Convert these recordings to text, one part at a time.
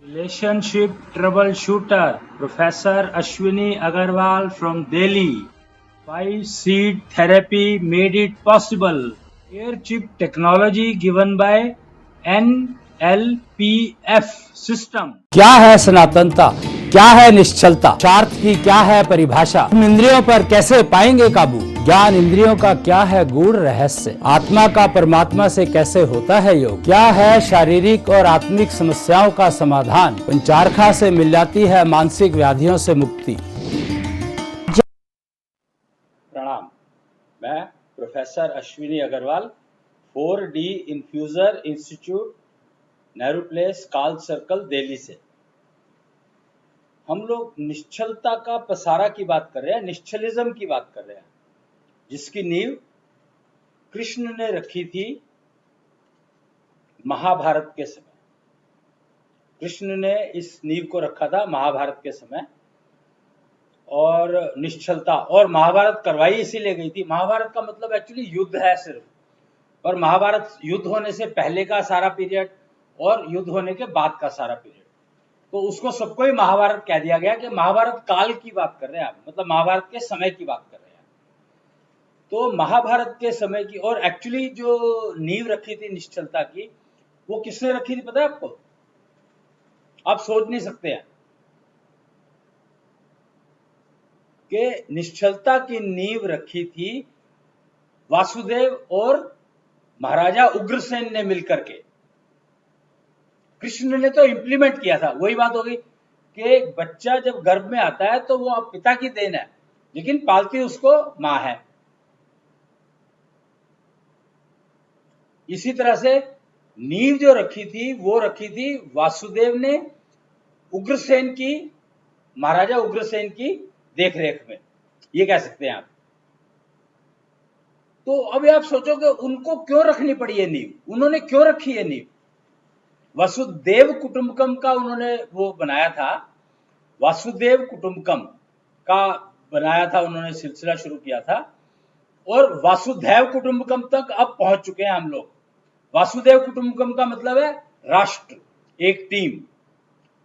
Relationship troubleshooter Professor Ashwini Agarwal from Delhi. 5 seed therapy made it possible. Air chip technology given by NLPF system. क्या है सनातनता, क्या है निश्चलता, स्वार्थ की क्या है परिभाषा, हम इंद्रियों पर कैसे पाएंगे काबू, ज्ञान इंद्रियों का क्या है गूढ़ रहस्य, आत्मा का परमात्मा से कैसे होता है योग, क्या है शारीरिक और आत्मिक समस्याओं का समाधान, पंचारखा से मिल जाती है मानसिक व्याधियों से मुक्ति। प्रणाम, मैं professor Ashwini Agarwal 4D infuser institute, Nehru place, काल सर्कल, दिल्ली से। हम लोग निश्चलता का पसारा की बात कर रहे हैं, निश्चलिज्म की बात कर रहे हैं, जिसकी नींव कृष्ण ने रखी थी महाभारत के समय। कृष्ण ने इस नींव को रखा था महाभारत के समय। और निश्चलता, और महाभारत करवाई इसीलिए गई थी। महाभारत का मतलब एक्चुअली युद्ध है सिर्फ, पर महाभारत युद्ध होने से पहले का सारा पीरियड और युद्ध होने के बाद का सारा पीरियड, तो उसको सबको ही महाभारत कह दिया गया कि महाभारत काल की बात कर रहे हैं आप, मतलब महाभारत के समय की बात कर रहे हैं। तो महाभारत के समय की, और एक्चुअली जो नींव रखी थी निश्चलता की, वो किसने रखी थी पता है आपको? आप सोच नहीं सकते हैं कि निश्चलता की नींव रखी थी वासुदेव और महाराजा उग्रसेन ने मिलकर के। कृष्ण ने तो इंप्लीमेंट किया था। वही बात होगी कि बच्चा जब गर्भ में आता है तो वो पिता की देन है, लेकिन पालती उसको मां है। इसी तरह से नींव जो रखी थी वो रखी थी वासुदेव ने उग्रसेन की, महाराजा उग्रसेन की देखरेख में, ये कह सकते हैं आप। तो अभी आप सोचो कि उनको क्यों रखनी पड़ी ये नींव, उन्होंने क्यों रखी ये नींव? वसुदेव कुटुंबकम का उन्होंने वो बनाया था, वासुदेव कुटुंबकम का बनाया था उन्होंने, सिलसिला शुरू किया था, और वासुदेव कुटुंबकम तक अब पहुंच चुके हैं हम लोग। वासुदेव कुटुंबकम का मतलब है राष्ट्र, एक टीम।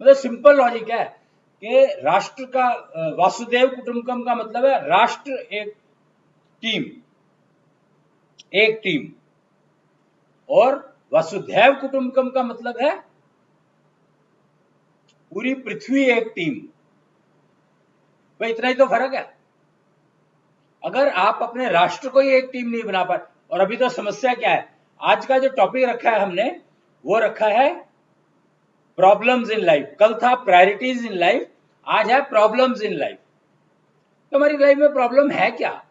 मतलब सिंपल लॉजिक है कि राष्ट्र का, वासुदेव कुटुंबकम का मतलब है राष्ट्र, एक टीम, एक टीम। और वसुधैव कुटुंबकम का मतलब है पूरी पृथ्वी एक टीम। भाई इतना ही तो फर्क है। अगर आप अपने राष्ट्र को ही एक टीम नहीं बना पाए, और अभी तो समस्या क्या है, आज का जो टॉपिक रखा है हमने वो रखा है प्रॉब्लम्स इन लाइफ। कल था प्रायोरिटीज इन लाइफ, आज है प्रॉब्लम्स इन लाइफ। तो हमारी लाइफ में प्रॉब्लम है क्या?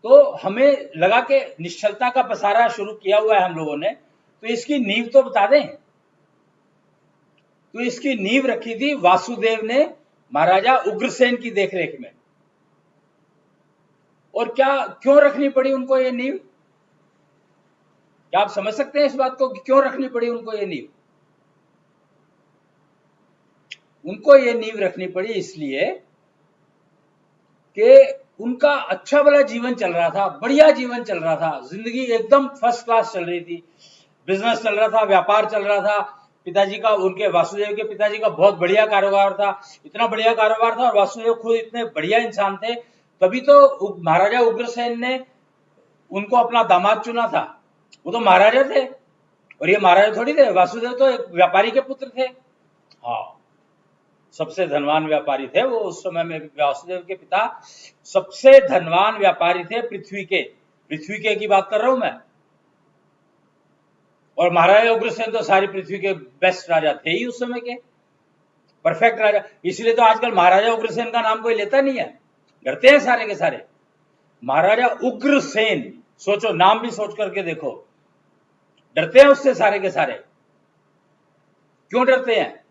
तो हमें लगा कि निश्चलता का पसारा शुरू किया हुआ है हम लोगों ने, तो इसकी नींव तो बता दें। तो इसकी नींव रखी थी वासुदेव ने महाराजा उग्रसेन की देखरेख में। और क्या, क्यों रखनी पड़ी उनको ये नींव? क्या आप समझ सकते हैं इस बात को कि क्यों रखनी पड़ी उनको ये नींव? उनको ये नींव रखनी पड़ी इसलिए कि उनका अच्छा वाला जीवन चल रहा था, बढ़िया जीवन चल रहा था, जिंदगी एकदम फर्स्ट क्लास चल रही थी, बिजनेस चल रहा था, व्यापार चल रहा था। पिताजी का, उनके वासुदेव के पिताजी का बहुत बढ़िया कारोबार था, इतना बढ़िया कारोबार था, और वासुदेव खुद इतने बढ़िया इंसान थे, तभी तो महाराजा उग्रसेन ने उनको अपना दामाद चुना था। वो तो महाराजा थे, और ये महाराजा थोड़ी थे, वासुदेव तो एक व्यापारी के पुत्र थे। हाँ, सबसे धनवान व्यापारी थे वो उस समय में। वासुदेव के पिता सबसे धनवान व्यापारी थे पृथ्वी के, पृथ्वी के की बात कर रहा हूं मैं। और महाराजा उग्रसेन तो सारी पृथ्वी के बेस्ट राजा थे ही उस समय के, परफेक्ट राजा। इसलिए तो आजकल महाराजा उग्रसेन का नाम कोई लेता नहीं है, डरते हैं सारे के सारे। महाराजा उग्रसेन, सोचो, नाम भी सोच करके देखो, डरते हैं उससे सारे के सारे। क्यों डरते हैं?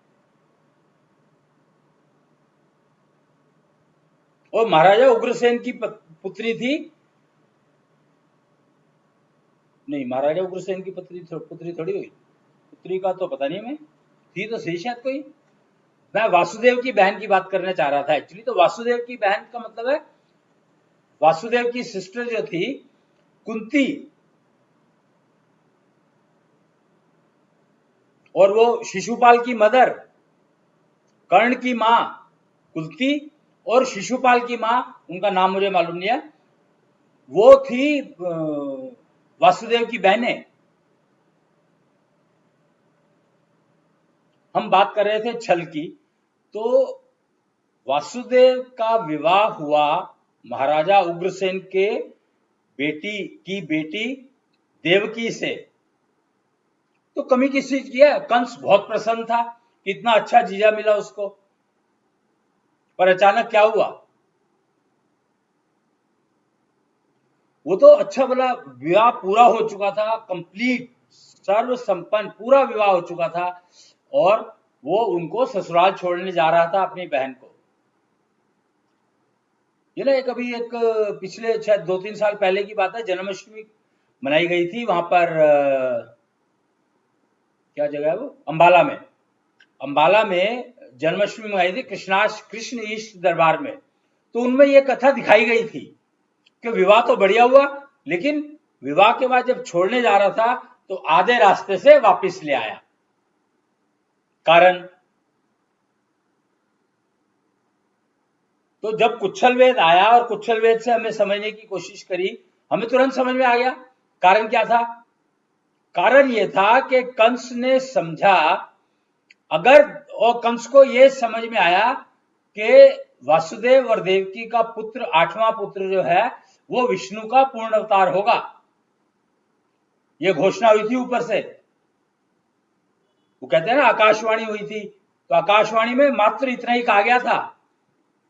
और महाराजा उग्रसेन की पुत्री थी, नहीं, महाराजा उग्रसेन की पुत्री थोड़ी हुई, पुत्री का तो पता नहीं, मैं थी तो सही शायद कोई। मैं वासुदेव की बहन की बात करना चाह रहा था एक्चुअली। तो वासुदेव की बहन का मतलब है वासुदेव की सिस्टर जो थी कुंती, और वो शिशुपाल की मदर, कर्ण की मां कुंती, और शिशुपाल की मां, उनका नाम मुझे मालूम नहीं है, वो थी वासुदेव की बहनें। हम बात कर रहे थे छल की, तो वासुदेव का विवाह हुआ महाराजा उग्रसेन के बेटी देवकी से, तो कमी किस चीज की है? कंस बहुत प्रसन्न था, कितना अच्छा जीजा मिला उसको, पर अचानक क्या हुआ? वो तो अच्छा भला विवाह पूरा हो चुका था, कंप्लीट सर्व संपन्न पूरा विवाह हो चुका था, और वो उनको ससुराल छोड़ने जा रहा था अपनी बहन को। ये ना अभी एक पिछले शायद 2-3 साल पहले की बात है, जन्माष्टमी मनाई गई थी वहां पर, क्या जगह है वो, अंबाला में। अंबाला में जन्माष्टमी मनाई थी कृष्ण इष्ट दरबार में। तो उनमें ये कथा दिखाई गई थी कि विवाह तो बढ़िया हुआ, लेकिन विवाह के बाद जब छोड़ने जा रहा था तो आधे रास्ते से वापस ले आया। कारण, तो जब कुच्छल वेद आया और कुच्छल वेद से हमें समझने की कोशिश करी, हमें तुरंत समझ में आ गया कारण क्या था। कारण यह था कि कंस ने समझा, अगर, और कंस को यह समझ में आया कि वासुदेव और देवकी का पुत्र, 8वां पुत्र जो है वो विष्णु का पूर्ण अवतार होगा। यह घोषणा हुई थी ऊपर से, वो कहते हैं ना आकाशवाणी हुई थी, तो आकाशवाणी में मात्र इतना ही कहा गया था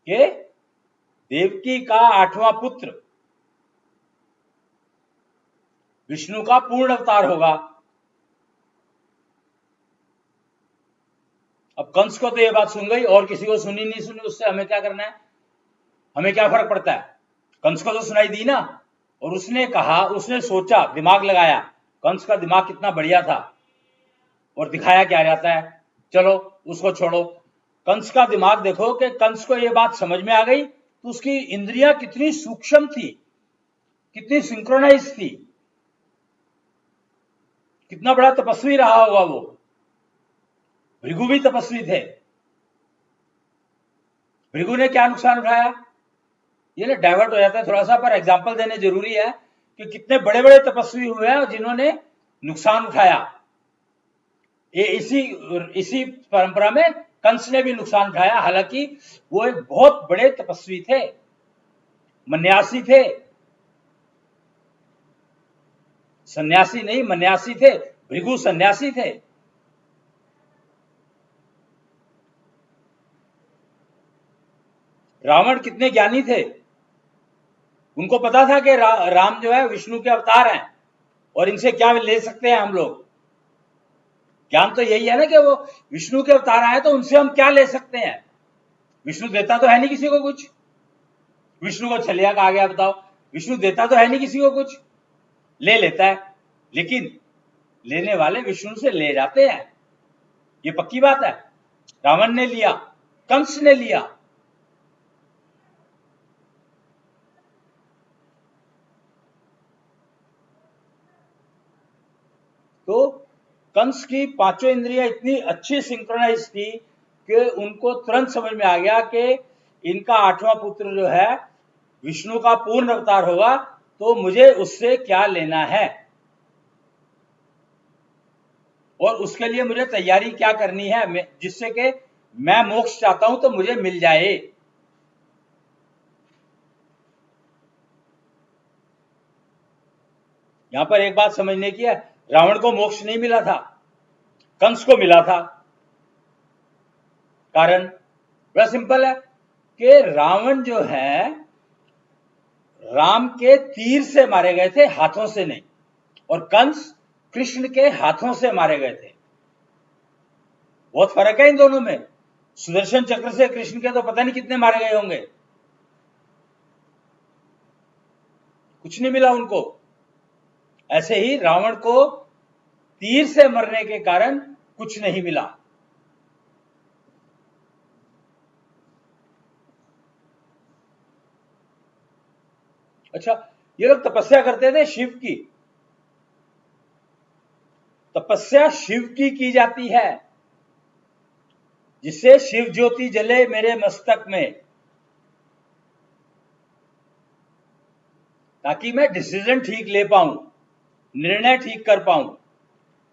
कि देवकी का 8वां पुत्र विष्णु का पूर्ण अवतार होगा। अब कंस को तो यह बात सुन गई, और किसी को सुनी नहीं सुनी उससे हमें क्या करना है, हमें क्या फर्क पड़ता है। कंस को तो सुनाई दी ना, और उसने कहा, उसने सोचा, दिमाग लगाया। कंस का दिमाग कितना बढ़िया था, और दिखाया क्या जाता है, चलो उसको छोड़ो। कंस का दिमाग देखो कि कंस को यह बात समझ में आ गई, तो उसकी इंद्रियां कितनी सूक्ष्म थी, कितनी सिंक्रोनाइज थी, कितना बड़ा तपस्वी रहा होगा वो। भृगु भी तपस्वी थे, भृगु ने क्या नुकसान उठाया। ये ना डाइवर्ट हो जाता है थोड़ा सा, पर एग्जाम्पल देने जरूरी है कि कितने बड़े बड़े तपस्वी हुए हैं जिन्होंने नुकसान उठाया। ये इसी इसी परंपरा में कंस ने भी नुकसान उठाया, हालांकि वो एक बहुत बड़े तपस्वी थे, मन्यासी थे, सन्यासी नहीं मन्यासी थे, भृगु सन्यासी थे। रावण कितने ज्ञानी थे, उनको पता था कि राम जो है विष्णु के अवतार हैं, और इनसे क्या ले सकते हैं हम लोग। ज्ञान तो यही है ना कि वो विष्णु के अवतार आए, तो उनसे हम क्या ले सकते हैं। विष्णु देता तो है नहीं किसी को कुछ, विष्णु को छलिया कहा गया, बताओ, विष्णु देता तो है नहीं किसी को कुछ, ले लेता है, लेकिन लेने वाले विष्णु से ले जाते हैं, ये पक्की बात है। रावण ने लिया, कंस ने लिया, तो कंस की पांचों इंद्रियां इतनी अच्छी सिंक्रोनाइज थी कि उनको तुरंत समझ में आ गया कि इनका 8वां पुत्र जो है विष्णु का पूर्ण अवतार होगा, तो मुझे उससे क्या लेना है, और उसके लिए मुझे तैयारी क्या करनी है, जिससे कि मैं मोक्ष चाहता हूं तो मुझे मिल जाए। यहां पर एक बात समझने की है, रावण को मोक्ष नहीं मिला था, कंस को मिला था। कारण बड़ा सिंपल है कि रावण जो है राम के तीर से मारे गए थे, हाथों से नहीं, और कंस कृष्ण के हाथों से मारे गए थे। बहुत फर्क है इन दोनों में। सुदर्शन चक्र से कृष्ण के तो पता नहीं कितने मारे गए होंगे, कुछ नहीं मिला उनको। ऐसे ही रावण को तीर से मरने के कारण कुछ नहीं मिला। अच्छा, ये लोग तपस्या करते थे शिव की, तपस्या शिव की जाती है, जिससे शिव ज्योति जले मेरे मस्तक में, ताकि मैं डिसीजन ठीक ले पाऊं, निर्णय ठीक कर पाऊं,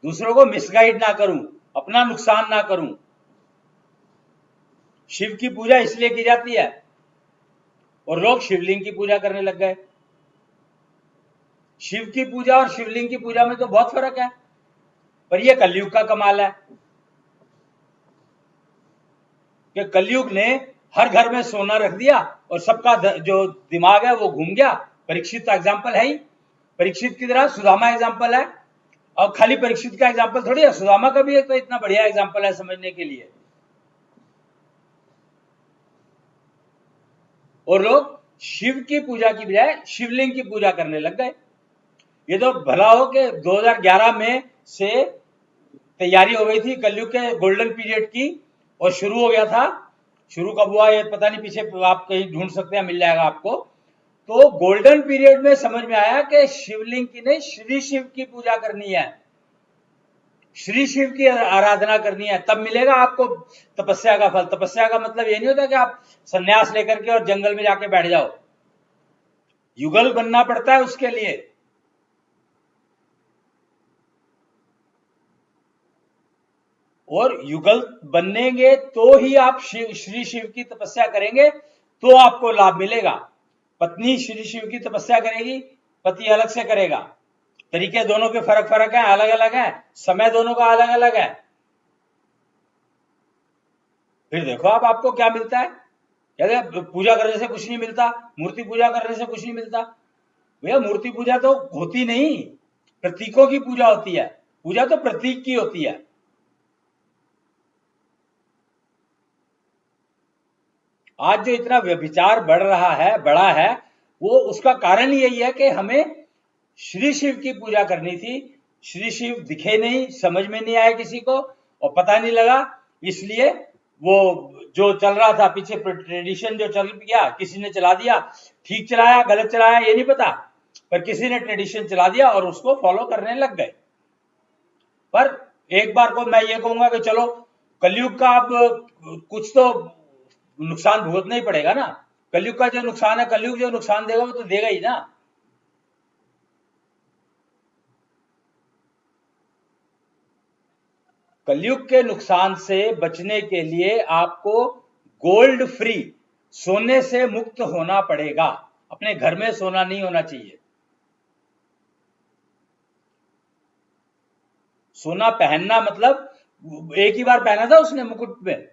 दूसरों को मिसगाइड ना करूं, अपना नुकसान ना करूं। शिव की पूजा इसलिए की जाती है, और लोग शिवलिंग की पूजा करने लग गए। शिव की पूजा और शिवलिंग की पूजा में तो बहुत फर्क है, पर यह कलयुग का कमाल है कि कलयुग ने हर घर में सोना रख दिया और सबका जो दिमाग है वो घूम गया। परीक्षित का एग्जाम्पल है ही, परीक्षित की तरह सुदामा एग्जाम्पल है, और खाली परीक्षित का एग्जाम्पल थोड़ी है, सुदामा का भी एक तो इतना बढ़िया एग्जाम्पल है समझने के लिए। और लोग शिव की पूजा की बजाय शिवलिंग की पूजा करने लग गए। ये तो भला हो कि 2011 में से तैयारी हो गई थी कलयुग के गोल्डन पीरियड की, और शुरू हो गया था। शुरू कब हुआ ये पता नहीं, पीछे आप कहीं ढूंढ सकते हैं, मिल जाएगा आपको। तो गोल्डन पीरियड में समझ में आया कि शिवलिंग की नहीं, श्री शिव की पूजा करनी है, श्री शिव की आराधना करनी है, तब मिलेगा आपको तपस्या का फल। तपस्या का मतलब ये नहीं होता कि आप संन्यास लेकर के और जंगल में जाके बैठ जाओ, युगल बनना पड़ता है उसके लिए। और युगल बनेंगे तो ही आप श्री शिव की तपस्या करेंगे, तो आपको लाभ मिलेगा। पत्नी श्री शिव की तपस्या करेगी, पति अलग से करेगा, तरीके दोनों के फर्क फर्क है, अलग अलग है, समय दोनों का अलग अलग है। फिर देखो आप आपको क्या मिलता है। कहते पूजा करने से कुछ नहीं मिलता, मूर्ति पूजा करने से कुछ नहीं मिलता। भैया मूर्ति पूजा तो होती नहीं, प्रतीकों की पूजा होती है। पूजा तो प्रतीक की होती है। आज जो इतना व्यभिचार बढ़ा है, वो उसका कारण यही है कि हमें श्री शिव की पूजा करनी थी। श्री शिव दिखे नहीं, समझ में नहीं आया किसी को, और पता नहीं लगा, इसलिए वो जो चल रहा था पीछे ट्रेडिशन जो चल गया, किसी ने चला दिया, ठीक चलाया गलत चलाया ये नहीं पता, पर किसी ने ट्रेडिशन चला दिया और उसको फॉलो करने लग गए। पर एक बार को मैं ये कहूंगा कि चलो कलयुग का अब कुछ तो नुकसान भुगतना ही पड़ेगा ना। कलयुग का जो नुकसान है, कलयुग जो नुकसान देगा वो तो देगा ही ना। कलयुग के नुकसान से बचने के लिए आपको गोल्ड फ्री, सोने से मुक्त होना पड़ेगा। अपने घर में सोना नहीं होना चाहिए। सोना पहनना मतलब एक ही बार पहना था उसने मुकुट में,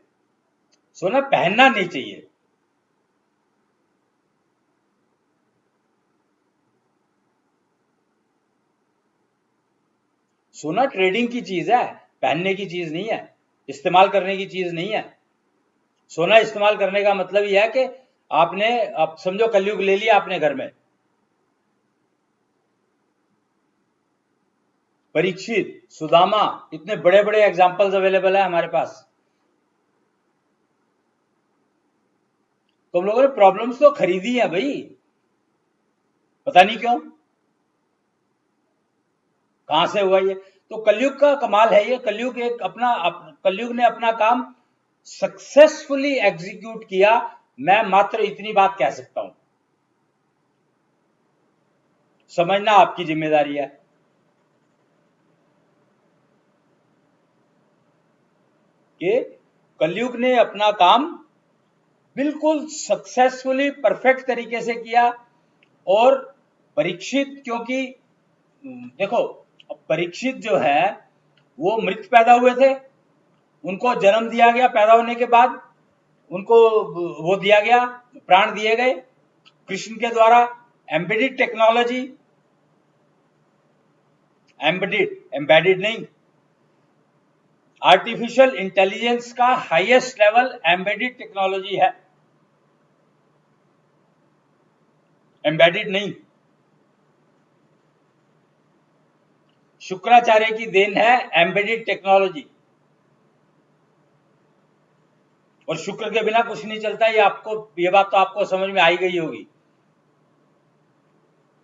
सोना पहनना नहीं चाहिए। सोना ट्रेडिंग की चीज है, पहनने की चीज नहीं है, इस्तेमाल करने की चीज नहीं है। सोना इस्तेमाल करने का मतलब यह है कि आपने, अब समझो कलयुग ले लिया आपने घर में। परीक्षित, सुदामा, इतने बड़े बड़े एग्जाम्पल्स अवेलेबल है हमारे पास। तो हम लोगों ने प्रॉब्लम्स तो खरीदी है भाई, पता नहीं क्यों, कहां से हुआ ये। तो कलयुग का कमाल है ये। कलयुग एक कलयुग ने अपना काम सक्सेसफुली एग्जीक्यूट किया। मैं मात्र इतनी बात कह सकता हूं, समझना आपकी जिम्मेदारी है। कि कलयुग ने अपना काम बिल्कुल सक्सेसफुली परफेक्ट तरीके से किया। और परीक्षित, क्योंकि देखो परीक्षित जो है वो मृत पैदा हुए थे, उनको जन्म दिया गया, पैदा होने के बाद उनको वो दिया गया, प्राण दिए गए कृष्ण के द्वारा। एम्बेडेड टेक्नोलॉजी, एम्बेडेड नहीं, आर्टिफिशियल इंटेलिजेंस का हाईएस्ट लेवल एम्बेडेड टेक्नोलॉजी है, एम्बेडेड नहीं। शुक्राचार्य की देन है एम्बेडेड टेक्नोलॉजी, और शुक्र के बिना कुछ नहीं चलता। ये बात तो आपको समझ में आई गई होगी।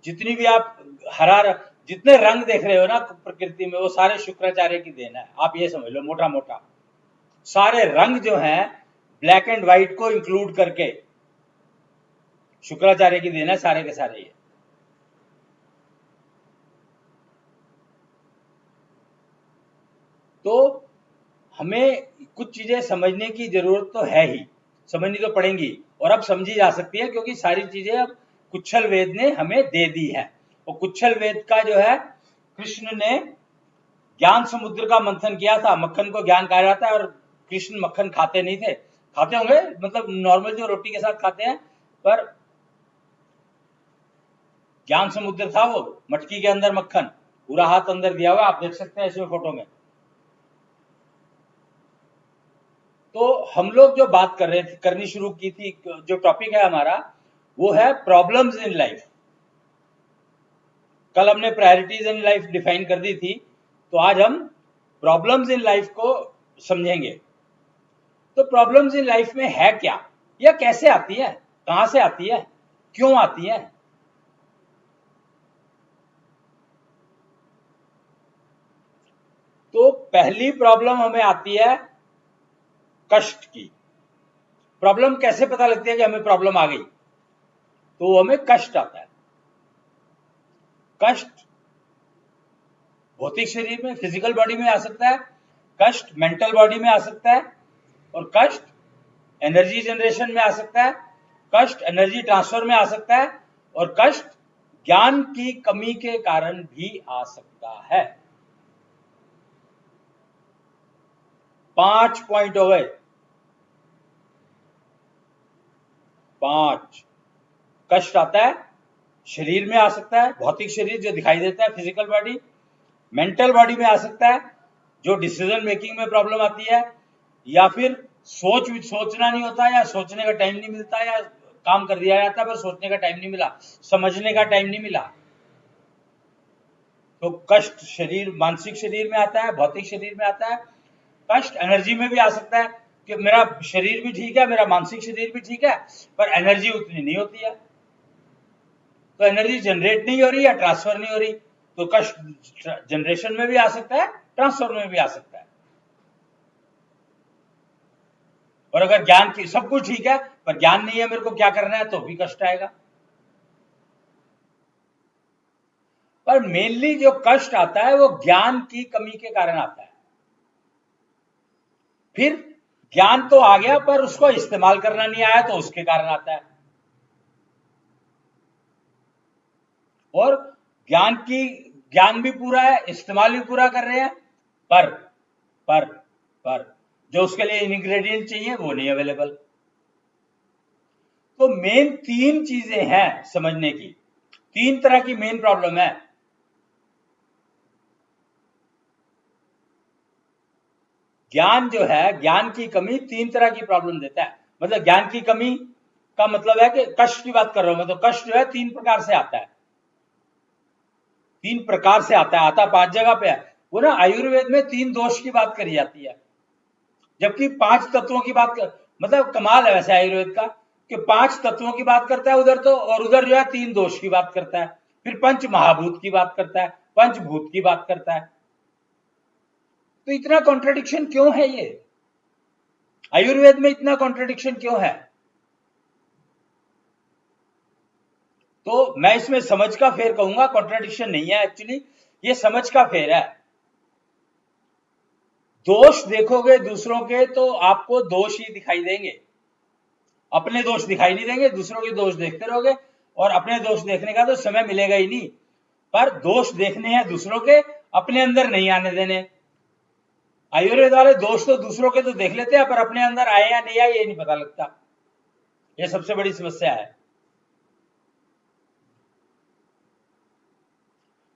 जितनी भी आप जितने रंग देख रहे हो ना प्रकृति में, वो सारे शुक्राचार्य की देन है। आप ये समझ लो मोटा मोटा सारे रंग जो हैं ब्लैक एंड व्हाइट को इंक्लूड करके शुक्राचार्य की देन है सारे के सारे। ये तो हमें कुछ चीजें समझने की जरूरत तो है ही, समझनी तो पड़ेंगी, और अब समझी जा सकती है क्योंकि सारी चीजें अब कुच्छल वेद ने हमें दे दी है। और कुच्छल वेद का जो है, कृष्ण ने ज्ञान समुद्र का मंथन किया था, मक्खन को ज्ञान कहा जाता है, और कृष्ण मक्खन खाते नहीं थे, खाते होंगे मतलब नॉर्मल जो रोटी के साथ खाते हैं, पर ज्ञान समुद्र था वो, मटकी के अंदर मक्खन, पूरा हाथ अंदर दिया हुआ, आप देख सकते हैं इसमें फोटो में। तो हम लोग जो बात कर रहे थे, करनी शुरू की थी, जो टॉपिक है हमारा वो है प्रॉब्लम्स इन लाइफ। कल हमने प्रायोरिटीज इन लाइफ डिफाइन कर दी थी, तो आज हम प्रॉब्लम्स इन लाइफ को समझेंगे। तो प्रॉब्लम्स इन लाइफ में है क्या, या कैसे आती है, कहां से आती है, क्यों आती है। तो पहली प्रॉब्लम हमें आती है कष्ट की। प्रॉब्लम कैसे पता लगती है कि हमें प्रॉब्लम आ गई, तो हमें कष्ट आता है। कष्ट भौतिक शरीर में, फिजिकल बॉडी में आ सकता है, कष्ट मेंटल बॉडी में आ सकता है, और कष्ट एनर्जी जनरेशन में आ सकता है, कष्ट एनर्जी ट्रांसफर में आ सकता है, और कष्ट ज्ञान की कमी के कारण भी आ सकता है। 5 पॉइंट हो गए। 5 कष्ट आता है, शरीर में आ सकता है, भौतिक शरीर जो दिखाई देता है, फिजिकल बॉडी, मेंटल बॉडी में आ सकता है, जो डिसीजन मेकिंग में प्रॉब्लम आती है, या फिर सोचना नहीं होता, या सोचने का टाइम नहीं मिलता, या काम कर दिया जाता है पर सोचने का टाइम नहीं मिला, समझने का टाइम नहीं मिला। तो कष्ट शरीर, मानसिक शरीर में आता है, भौतिक शरीर में आता है। कष्ट एनर्जी में भी आ सकता है कि मेरा शरीर भी ठीक है, मेरा मानसिक शरीर भी ठीक है, पर एनर्जी उतनी नहीं होती है, तो एनर्जी जनरेट नहीं हो रही या ट्रांसफर नहीं हो रही, तो कष्ट जनरेशन में भी आ सकता है, ट्रांसफर में भी आ सकता है। और अगर ज्ञान की सब कुछ ठीक है पर ज्ञान नहीं है मेरे को क्या करना है, तो भी कष्ट आएगा। पर मेनली जो कष्ट आता है वो ज्ञान की कमी के कारण आता है। फिर ज्ञान तो आ गया पर उसको इस्तेमाल करना नहीं आया, तो उसके कारण आता है। और ज्ञान भी पूरा है, इस्तेमाल भी पूरा कर रहे हैं, पर पर पर जो उसके लिए इंग्रेडिएंट चाहिए वो नहीं अवेलेबल। तो मेन 3 चीजें हैं समझने की, 3 तरह की मेन प्रॉब्लम है। ज्ञान जो है, ज्ञान की कमी 3 तरह की प्रॉब्लम देता है। मतलब ज्ञान की कमी का मतलब है कि कष्ट की बात कर रहा हूं मैं, तो कष्ट जो है 3 प्रकार से आता है, 3 प्रकार से आता है, आता 5 जगह पे है। वो ना आयुर्वेद में 3 दोष की बात करी जाती है, जबकि 5 तत्वों की बात कर, मतलब कमाल है वैसे आयुर्वेद का कि 5 तत्वों की बात करता है उधर, तो और उधर जो है 3 दोष की बात करता है, फिर पंच महाभूत की बात करता है, पंचभूत की बात करता है। तो इतना कॉन्ट्रडिक्शन क्यों है, ये आयुर्वेद में इतना कॉन्ट्रडिक्शन क्यों है? तो मैं इसमें समझ का फेर कहूंगा, कॉन्ट्रडिक्शन नहीं है एक्चुअली, ये समझ का फेर है। दोष देखोगे दूसरों के तो आपको दोष ही दिखाई देंगे, अपने दोष दिखाई नहीं देंगे, दूसरों के दोष देखते रहोगे, और अपने दोष देखने का तो समय मिलेगा ही नहीं। पर दोष देखने हैं दूसरों के, अपने अंदर नहीं आने देने। आयुर्वेद वाले दोष तो दूसरों के तो देख लेते हैं, पर अपने अंदर आए या नहीं आए ये नहीं पता लगता। ये सबसे बड़ी समस्या है।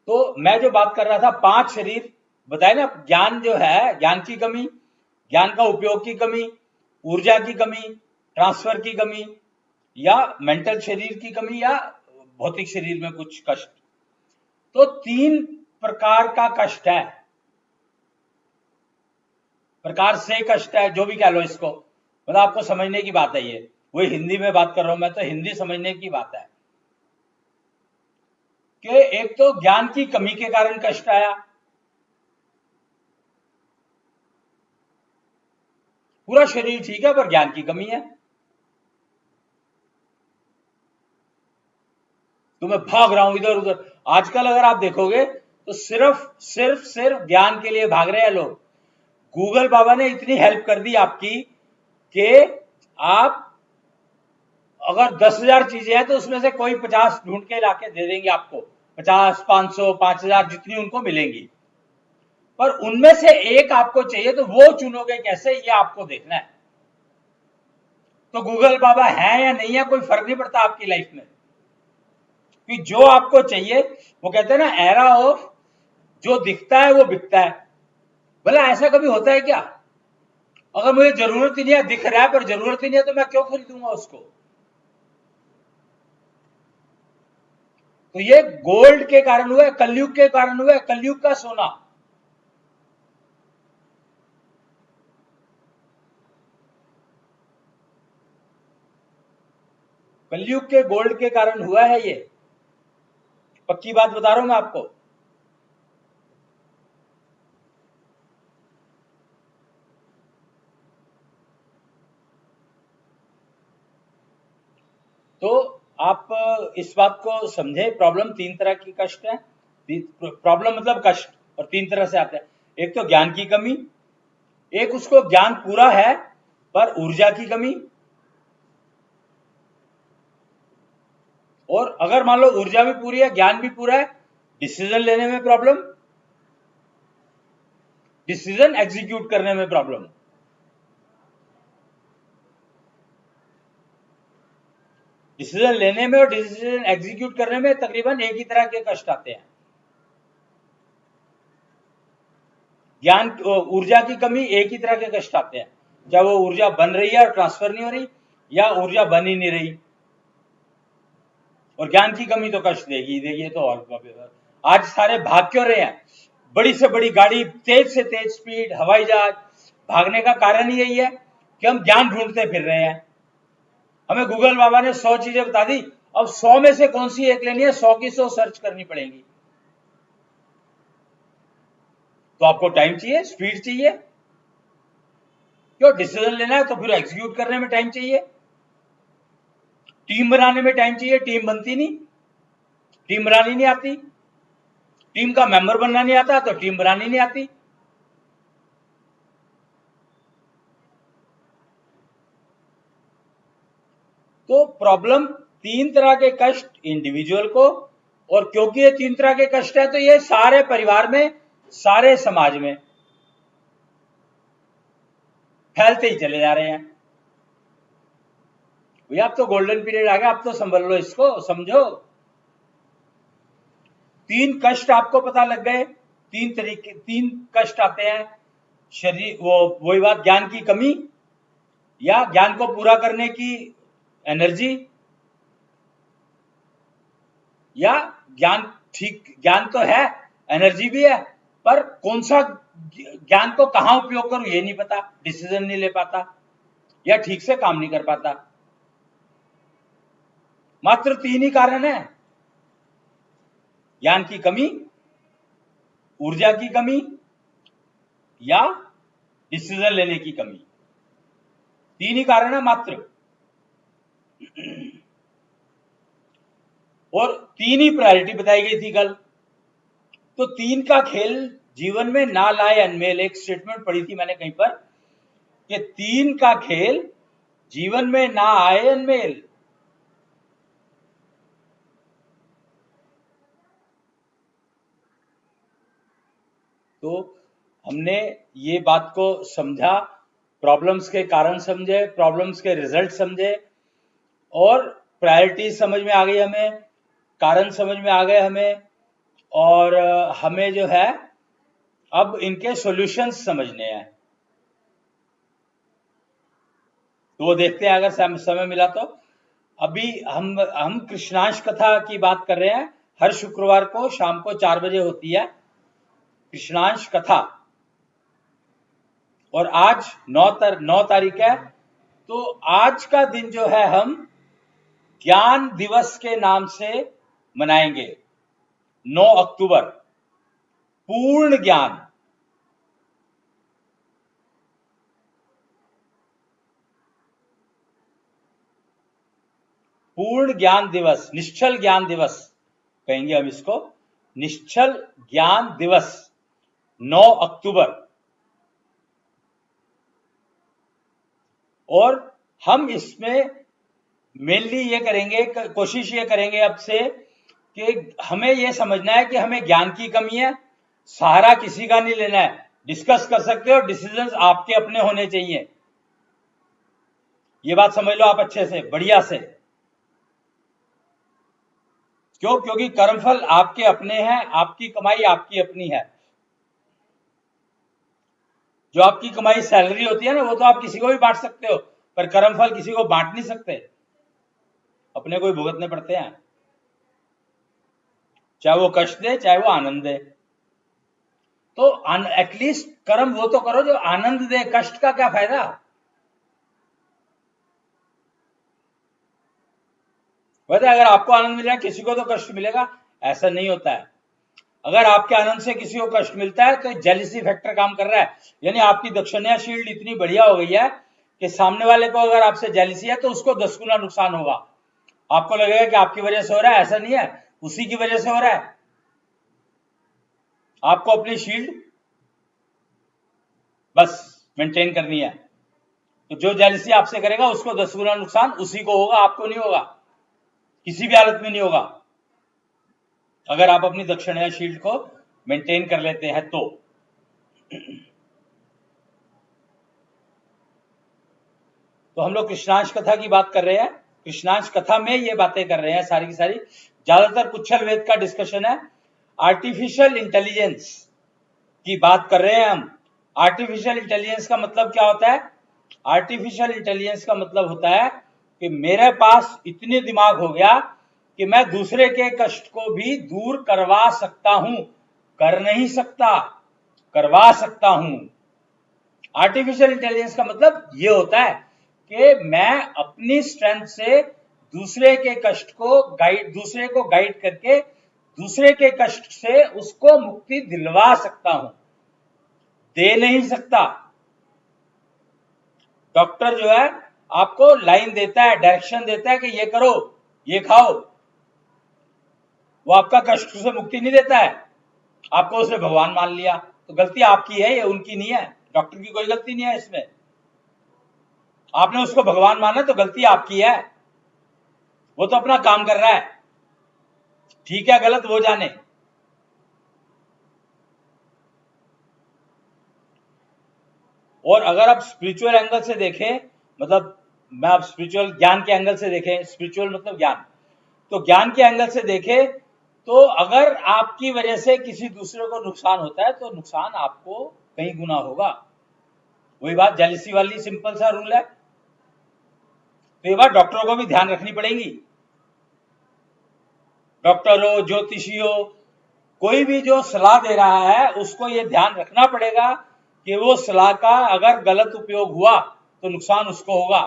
तो मैं जो बात कर रहा था, 5 शरीर बताए ना, ज्ञान जो है, ज्ञान की कमी, ज्ञान का उपयोग की कमी, ऊर्जा की कमी, ट्रांसफर की कमी, या मेंटल शरीर की कमी, या भौतिक शरीर में कुछ कष्ट। तो 3 प्रकार का कष्ट है, प्रकार से कष्ट है, जो भी कह लो इसको, मतलब आपको समझने की बात है ये। वही हिंदी में बात कर रहा हूं मैं, तो हिंदी समझने की बात है। कि एक तो ज्ञान की कमी के कारण कष्ट आया, पूरा शरीर ठीक है पर ज्ञान की कमी है, तो मैं भाग रहा हूं इधर उधर। आजकल अगर आप देखोगे तो सिर्फ ज्ञान के लिए भाग रहे हैं लोग। गूगल बाबा ने इतनी हेल्प कर दी आपकी कि आप अगर 10,000 चीजें हैं तो उसमें से कोई 50 ढूंढ के लाके दे देंगे आपको, 50, 500, 5,000 जितनी उनको मिलेंगी, पर उनमें से एक आपको चाहिए तो वो चुनोगे कैसे, ये आपको देखना है। तो गूगल बाबा है या नहीं है कोई फर्क नहीं पड़ता आपकी लाइफ में, कि जो आपको चाहिए, वो कहते हैं ना एरा ऑफ जो दिखता है वो बिकता है। भला ऐसा कभी होता है क्या? अगर मुझे जरूरत ही नहीं है, दिख रहा है पर जरूरत ही नहीं है, तो मैं क्यों खरीदूंगा उसको? तो ये गोल्ड के कारण हुआ है, कलयुग के कारण हुआ है, कलयुग का सोना। कलयुग के गोल्ड के कारण हुआ है ये, पक्की बात बता रहा हूं मैं आपको। तो आप इस बात को समझे, प्रॉब्लम 3 तरह की कष्ट है। प्रॉब्लम मतलब कष्ट, और 3 तरह से आते हैं। एक तो ज्ञान की कमी, एक उसको ज्ञान पूरा है पर ऊर्जा की कमी, और अगर मान लो ऊर्जा भी पूरी है, ज्ञान भी पूरा है, डिसीजन लेने में प्रॉब्लम, डिसीजन एग्जीक्यूट करने में प्रॉब्लम। डिसीजन लेने में और डिसीजन एग्जीक्यूट करने में तकरीबन एक ही तरह के कष्ट आते हैं। ज्ञान ऊर्जा की कमी, एक ही तरह के कष्ट आते हैं, चाहे वो ऊर्जा बन रही है और ट्रांसफर नहीं हो रही, या ऊर्जा बन ही नहीं रही। और ज्ञान की कमी तो कष्ट देगी देगी, तो और आज सारे भाग क्यों रहे हैं? बड़ी से बड़ी गाड़ी, तेज से तेज स्पीड, हवाई जहाज, भागने का कारण ही यही है कि हम ज्ञान ढूंढते फिर रहे हैं। हमें गूगल बाबा ने 100 चीजें बता दी, अब 100 में से कौन सी एक लेनी है, 100 की 100 सर्च करनी पड़ेगी। तो आपको टाइम चाहिए, स्पीड चाहिए, क्यों? डिसीजन लेना है तो फिर एग्जीक्यूट करने में टाइम चाहिए, टीम बनाने में टाइम चाहिए, टीम बनती नहीं, टीम बनानी नहीं आती, टीम का मेंबर बनना नहीं आता तो टीम बनानी नहीं आती। तो प्रॉब्लम 3 तरह के कष्ट इंडिविजुअल को, और क्योंकि ये 3 तरह के कष्ट है तो ये सारे परिवार में, सारे समाज में फैलते ही चले जा रहे हैं। भैया अब तो गोल्डन पीरियड आ गया, अब तो संभल लो, इसको समझो। 3 कष्ट आपको पता लग गए, 3 कष्ट आते हैं शरीर, वो वही बात, ज्ञान की कमी, या ज्ञान को पूरा करने की एनर्जी, या ज्ञान, ठीक ज्ञान तो है, एनर्जी भी है, पर कौन सा ज्ञान को कहां उपयोग करूं ये नहीं पता, डिसीजन नहीं ले पाता, या ठीक से काम नहीं कर पाता। मात्र 3 ही कारण है, ज्ञान की कमी, ऊर्जा की कमी, या डिसीजन लेने की कमी। 3 ही कारण है मात्र, और 3 ही प्रायोरिटी बताई गई थी कल। तो 3 का खेल जीवन में ना लाए अनमेल, एक स्टेटमेंट पढ़ी थी मैंने कहीं पर कि 3 का खेल जीवन में ना आए अनमेल। तो हमने ये बात को समझा, प्रॉब्लम्स के कारण समझे, प्रॉब्लम्स के रिजल्ट समझे, और प्रायोरिटी समझ में आ गई हमें, कारण समझ में आ गए हमें, और हमें जो है अब इनके सॉल्यूशंस समझने हैं। तो वो देखते हैं अगर समय मिला तो। अभी हम कृष्णांश कथा की बात कर रहे हैं, हर शुक्रवार को शाम को 4 बजे होती है कृष्णांश कथा, और आज 9 तारीख है। तो आज का दिन जो है हम ज्ञान दिवस के नाम से मनाएंगे। 9 अक्टूबर, पूर्ण ज्ञान। पूर्ण ज्ञान दिवस, निश्चल ज्ञान दिवस कहेंगे हम इसको, निश्चल ज्ञान दिवस 9 अक्टूबर। और हम इसमें मेनली ये करेंगे, कोशिश ये करेंगे अब से कि हमें ये समझना है कि हमें ज्ञान की कमी है, सहारा किसी का नहीं लेना है, डिस्कस कर सकते हो, डिसीजंस आपके अपने होने चाहिए। ये बात समझ लो आप अच्छे से, बढ़िया से। क्यों? क्योंकि कर्मफल आपके अपने हैं, आपकी कमाई आपकी अपनी है। जो आपकी कमाई सैलरी होती है ना, वो तो आप किसी को भी बांट सकते हो, पर कर्मफल किसी को बांट नहीं सकते, अपने को ही भुगतने पड़ते हैं, चाहे वो कष्ट दे चाहे वो आनंद दे। तो एटलीस्ट कर्म वो तो करो जो आनंद दे, कष्ट का क्या फायदा। वैसे अगर आपको आनंद मिल रहा है, किसी को तो कष्ट मिलेगा, ऐसा नहीं होता है। अगर आपके आनंद से किसी को कष्ट मिलता है तो जेलिसी फैक्टर काम कर रहा है, यानी आपकी दक्षिणा शील्ड इतनी बढ़िया हो गई है कि सामने वाले को अगर आपसे जेलिसी है तो उसको 10 गुना नुकसान होगा। आपको लगेगा कि आपकी वजह से हो रहा है, ऐसा नहीं है, उसी की वजह से हो रहा है। आपको अपनी शील्ड बस मेंटेन करनी है। तो जो जेलिसी आपसे करेगा उसको 10 गुना नुकसान उसी को होगा, आपको नहीं होगा, किसी भी हालत में नहीं होगा, अगर आप अपनी दक्षिणा शील्ड को मेंटेन कर लेते हैं तो। तो हम लोग कृष्णांश कथा की बात कर रहे हैं, कृष्णांश कथा में ये बातें कर रहे हैं सारी की सारी। ज्यादातर कुच्छल वेद का डिस्कशन है। आर्टिफिशियल इंटेलिजेंस की बात कर रहे हैं हम। आर्टिफिशियल इंटेलिजेंस का मतलब क्या होता है? आर्टिफिशियल इंटेलिजेंस का मतलब होता है कि मेरे पास इतनी दिमाग हो गया कि मैं दूसरे के कष्ट को भी दूर करवा सकता हूं, कर नहीं सकता, करवा सकता हूं। आर्टिफिशियल इंटेलिजेंस का मतलब ये होता है कि मैं अपनी स्ट्रेंथ से दूसरे के कष्ट को दूसरे को गाइड करके दूसरे के कष्ट से उसको मुक्ति दिलवा सकता हूं, दे नहीं सकता। डॉक्टर जो है आपको लाइन देता है, डायरेक्शन देता है कि ये करो, ये खाओ, वो आपका कष्ट से मुक्ति नहीं देता है। आपको उसने भगवान मान लिया तो गलती आपकी है, ये उनकी नहीं है, डॉक्टर की कोई गलती नहीं है इसमें। आपने उसको भगवान माना तो गलती आपकी है, वो तो अपना काम कर रहा है, ठीक है गलत वो जाने। और अगर आप स्पिरिचुअल एंगल से देखें, मतलब मैं आप स्पिरिचुअल ज्ञान के एंगल से देखें, स्पिरिचुअल मतलब ज्ञान, तो ज्ञान के एंगल से देखें तो अगर आपकी वजह से किसी दूसरे को नुकसान होता है तो नुकसान आपको कई गुना होगा। वही बात जेलिसी वाली सिंपल सा रूल है। तो ये बात डॉक्टरों को भी ध्यान रखनी पड़ेगी। डॉक्टर हो, ज्योतिषी हो, कोई भी जो सलाह दे रहा है उसको ये ध्यान रखना पड़ेगा कि वो सलाह का अगर गलत उपयोग हुआ तो नुकसान उसको होगा।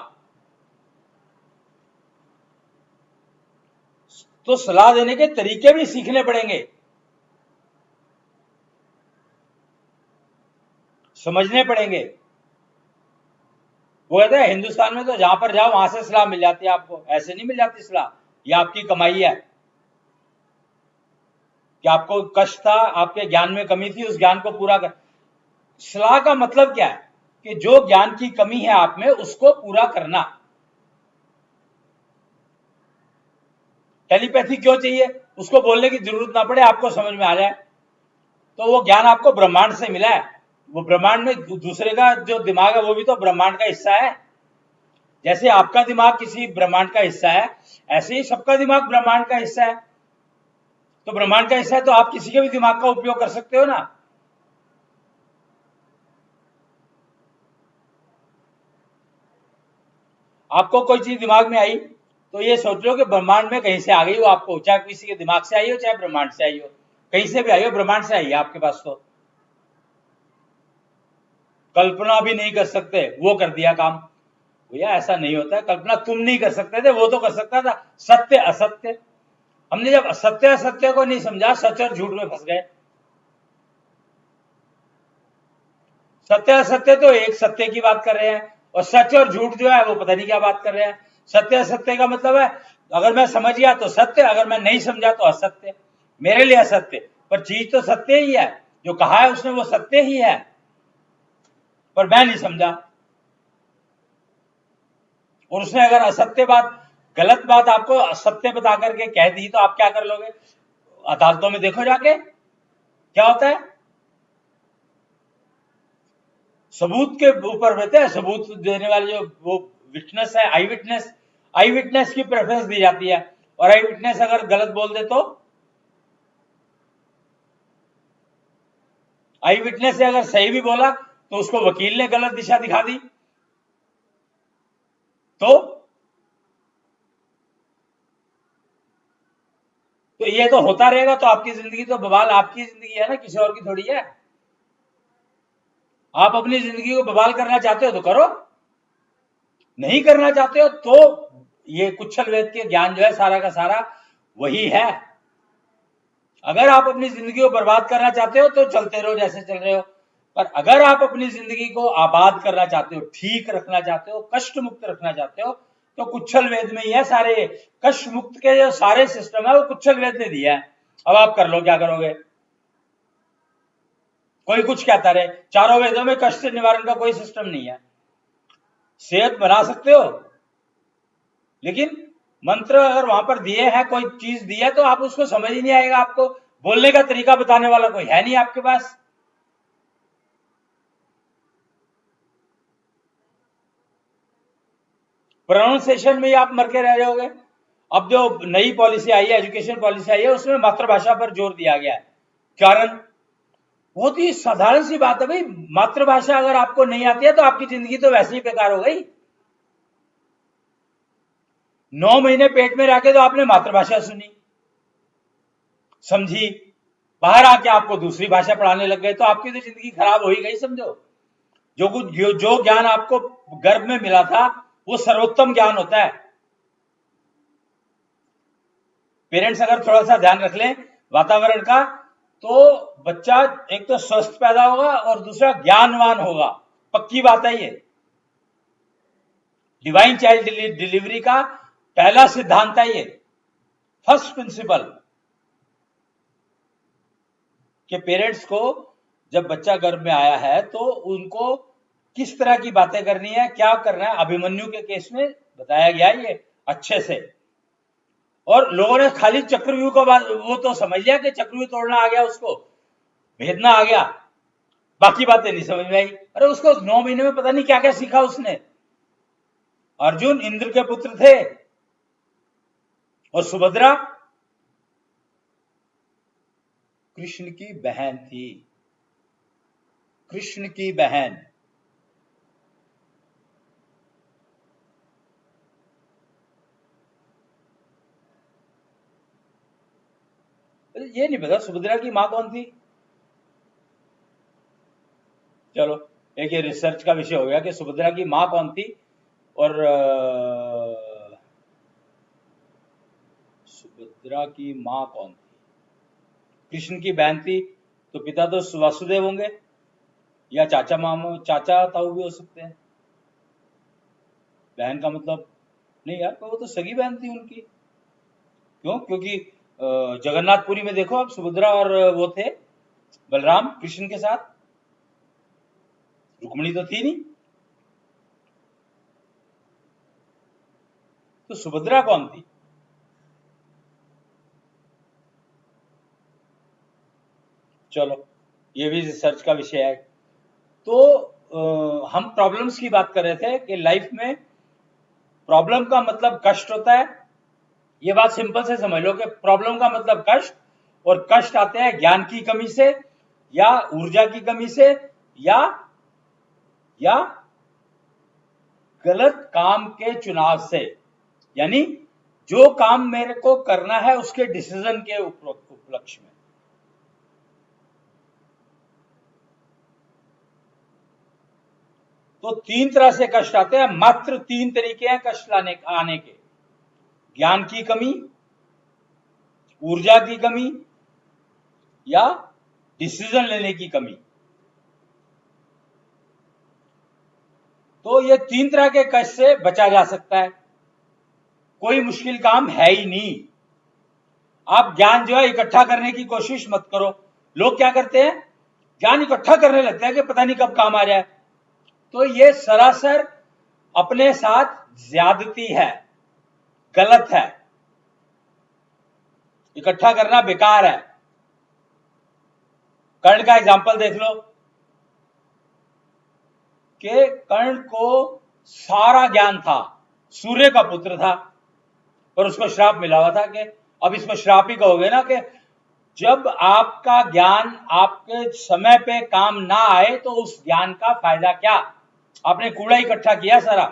तो सलाह देने के तरीके भी सीखने पड़ेंगे, समझने पड़ेंगे। वो कहते हैं हिंदुस्तान में तो जहां पर जाओ वहां से सलाह मिल जाती है आपको, ऐसे नहीं मिल जाती सलाह। ये आपकी कमाई है कि आपको कष्ट था, आपके ज्ञान में कमी थी, उस ज्ञान को पूरा कर। सलाह का मतलब क्या है कि जो ज्ञान की कमी है आप में उसको पूरा करना। टेलीपैथी क्यों चाहिए? उसको बोलने की जरूरत ना पड़े, आपको समझ में आ जाए। तो वो ज्ञान आपको ब्रह्मांड से मिला है, वो ब्रह्मांड में दूसरे का जो दिमाग है वो भी तो ब्रह्मांड का हिस्सा है। जैसे आपका दिमाग किसी ब्रह्मांड का हिस्सा है, ऐसे ही सबका दिमाग ब्रह्मांड का हिस्सा है। तो ब्रह्मांड का हिस्सा है तो आप किसी के भी दिमाग का उपयोग कर सकते हो ना। आपको कोई चीज दिमाग में आई तो ये सोच लो कि ब्रह्मांड में कहीं से आ गई, वो आपको चाहे किसी के दिमाग से आई हो चाहे ब्रह्मांड से आई हो, कहीं से भी आई हो, ब्रह्मांड से आई है आपके पास। तो कल्पना भी नहीं कर सकते, वो कर दिया काम। भैया ऐसा नहीं होता है, कल्पना तुम नहीं कर सकते थे, वो तो कर सकता था। सत्य असत्य, हमने जब सत्य असत्य को नहीं समझा, सच और झूठ में फंस गए। सत्य असत्य तो एक सत्य की बात कर रहे हैं, और सच और झूठ जो है वो पता नहीं क्या बात कर रहे हैं। सत्य असत्य का मतलब है अगर मैं समझ गया तो सत्य, अगर मैं नहीं समझा तो असत्य। मेरे लिए असत्य, पर चीज तो सत्य ही है, जो कहा है उसने वो सत्य ही है, पर मैं नहीं समझा। और उसने अगर असत्य बात, गलत बात आपको असत्य बता करके कह दी तो आप क्या कर लोगे? अदालतों में देखो जाके क्या होता है। सबूत के ऊपर रहते हैं, सबूत देने वाले जो वो विटनेस है, आई विटनेस की प्रेफरेंस दी जाती है। और आई विटनेस अगर गलत बोल दे तो, आई विटनेस से अगर सही भी बोला तो उसको वकील ने गलत दिशा दिखा दी, तो ये तो होता रहेगा। तो आपकी जिंदगी तो बवाल, आपकी जिंदगी है ना, किसी और की थोड़ी है। आप अपनी जिंदगी को बवाल करना चाहते हो तो करो, नहीं करना चाहते हो तो ये कुच्छल वेद के ज्ञान जो है सारा का सारा वही है। अगर आप अपनी जिंदगी को बर्बाद करना चाहते हो तो चलते रहो जैसे चल रहे हो, पर अगर आप अपनी जिंदगी को आबाद करना चाहते हो, ठीक रखना चाहते हो, कष्ट मुक्त रखना चाहते हो, तो कुच्छल वेद में ही है सारे कष्ट मुक्त के जो सारे सिस्टम है वो कुच्छल वेद ने दिया है। अब आप कर लो, क्या करोगे? कोई कुछ कहता रहे, चारों वेदों में कष्ट निवारण का कोई सिस्टम नहीं है। सेहत बना सकते हो, लेकिन मंत्र अगर वहां पर दिए हैं, कोई चीज दी है, तो आप उसको समझ ही नहीं आएगा। आपको बोलने का तरीका बताने वाला कोई है नहीं आपके पास। प्रोनाउंसिएशन में ही आप मर के रह जाओगे। अब जो नई पॉलिसी आई है, एजुकेशन पॉलिसी आई है, उसमें मातृभाषा पर जोर दिया गया है। कारण बहुत ही साधारण सी बात है भाई, मातृभाषा अगर आपको नहीं आती है तो आपकी जिंदगी तो वैसे ही बेकार हो गई। 9 महीने पेट में रह के तो आपने मातृभाषा सुनी, समझी, बाहर आके आपको दूसरी भाषा पढ़ाने लग गए, तो आपकी तो जिंदगी खराब हो ही गई समझो। जो कुछ जो ज्ञान आपको गर्भ में मिला था वो सर्वोत्तम ज्ञान होता है। पेरेंट्स अगर थोड़ा सा ध्यान रख लें वातावरण का, तो बच्चा एक तो स्वस्थ पैदा होगा और दूसरा ज्ञानवान होगा। पक्की बात है ये। डिवाइन चाइल्ड डिलीवरी का पहला सिद्धांत है ये, फर्स्ट प्रिंसिपल, कि पेरेंट्स को जब बच्चा गर्भ में आया है तो उनको किस तरह की बातें करनी है, क्या करना है। अभिमन्यु के केस में बताया गया ये अच्छे से। और लोगों ने खाली चक्रव्यूह को वो तो समझ लिया कि चक्रव्यूह तोड़ना आ गया, उसको भेदना आ गया, बाकी बातें नहीं समझ में आई। अरे उसको 9 महीने में पता नहीं क्या क्या सीखा उसने। अर्जुन इंद्र के पुत्र थे और सुभद्रा कृष्ण की बहन थी, कृष्ण की बहन। ये नहीं पता सुभद्रा की मां कौन थी। चलो, एक ये रिसर्च का विषय हो गया कि सुभद्रा की मां कौन थी। और सुभद्रा की मां कौन थी? कृष्ण की बहन थी, तो पिता तो वासुदेव होंगे, या चाचा मामू, चाचा ताऊ भी हो सकते हैं। बहन का मतलब नहीं यार, वो तो सगी बहन थी उनकी। क्यों? क्योंकि जगन्नाथपुरी में देखो आप, सुभद्रा और वो थे बलराम कृष्ण के साथ, रुक्मिणी तो थी नहीं। तो सुभद्रा कौन थी? चलो, ये भी रिसर्च का विषय है। तो हम प्रॉब्लम्स की बात कर रहे थे कि लाइफ में प्रॉब्लम का मतलब कष्ट होता है। ये बात सिंपल से समझ लो कि प्रॉब्लम का मतलब कष्ट, और कष्ट आते हैं ज्ञान की कमी से, या ऊर्जा की कमी से, या गलत काम के चुनाव से। यानी जो काम मेरे को करना है उसके डिसीजन के उपलक्ष्य में। तो 3 तरह से कष्ट आते हैं, मात्र 3 तरीके हैं कष्ट आने के। ज्ञान की कमी, ऊर्जा की कमी या डिसीजन लेने की कमी। तो ये 3 तरह के कष्ट से बचा जा सकता है। कोई मुश्किल काम है ही नहीं। आप ज्ञान जो है इकट्ठा करने की कोशिश मत करो। लोग क्या करते हैं, ज्ञान इकट्ठा करने लगते हैं कि पता नहीं कब काम आ जाए। तो ये सरासर अपने साथ ज्यादती है, गलत है। इकट्ठा करना बेकार है। कर्ण का एग्जाम्पल देख लो कि कर्ण को सारा ज्ञान था, सूर्य का पुत्र था, पर उसको श्राप मिला हुआ था कि अब इसको श्राप ही कहोगे ना, कि जब आपका ज्ञान आपके समय पे काम ना आए तो उस ज्ञान का फायदा क्या। आपने कूड़ा इकट्ठा किया सारा।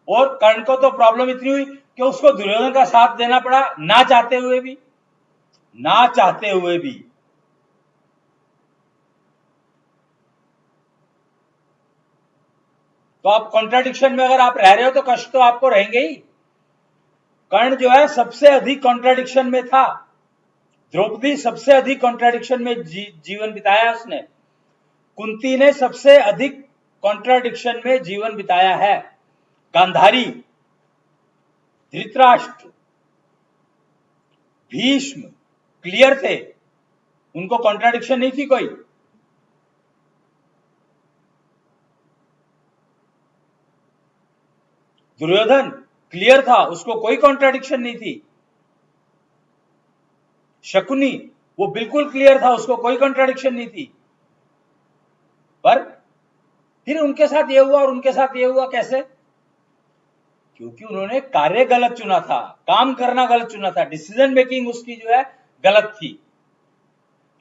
और कर्ण को तो प्रॉब्लम इतनी हुई कि उसको दुर्योधन का साथ देना पड़ा, ना चाहते हुए भी, ना चाहते हुए भी। तो आप कॉन्ट्राडिक्शन में अगर आप रह रहे हो तो कष्ट तो आपको रहेंगे ही। कर्ण जो है सबसे अधिक कॉन्ट्राडिक्शन में था। द्रौपदी सबसे अधिक कॉन्ट्राडिक्शन में जीवन बिताया उसने। कुंती ने सबसे अधिक कॉन्ट्राडिक्शन में जीवन बिताया है। गांधारी, धृतराष्ट्र, भीष्म क्लियर थे, उनको कॉन्ट्राडिक्शन नहीं थी कोई। दुर्योधन क्लियर था, उसको कोई कॉन्ट्राडिक्शन नहीं थी। शकुनी वो बिल्कुल क्लियर था, उसको कोई कॉन्ट्राडिक्शन नहीं थी। पर फिर उनके साथ ये हुआ और उनके साथ ये हुआ कैसे? क्योंकि उन्होंने कार्य गलत चुना था, काम करना गलत चुना था, डिसीजन मेकिंग उसकी जो है गलत थी।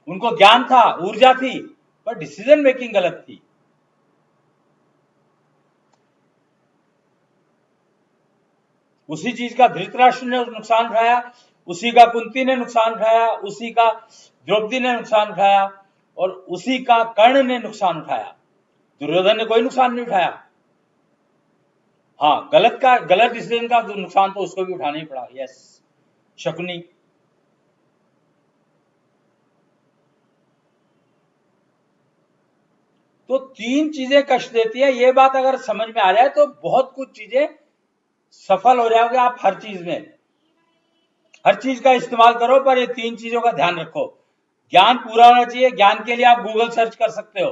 उनको ज्ञान था, ऊर्जा थी, पर डिसीजन मेकिंग गलत थी। उसी चीज का धृतराष्ट्र ने नुकसान उठाया, उसी का कुंती ने नुकसान उठाया, उसी का द्रौपदी ने नुकसान उठाया, और उसी का कर्ण ने नुकसान उठाया। दुर्योधन ने कोई नुकसान नहीं उठाया। हाँ, गलत डिसीजन का नुकसान तो उसको भी उठाना ही पड़ा। यस, शकुनी। तो 3 चीजें कष्ट देती है। ये बात अगर समझ में आ जाए तो बहुत कुछ चीजें सफल हो जाओगे आप हर चीज में। हर चीज का इस्तेमाल करो, पर ये 3 चीजों का ध्यान रखो। ज्ञान पूरा होना चाहिए। ज्ञान के लिए आप गूगल सर्च कर सकते हो,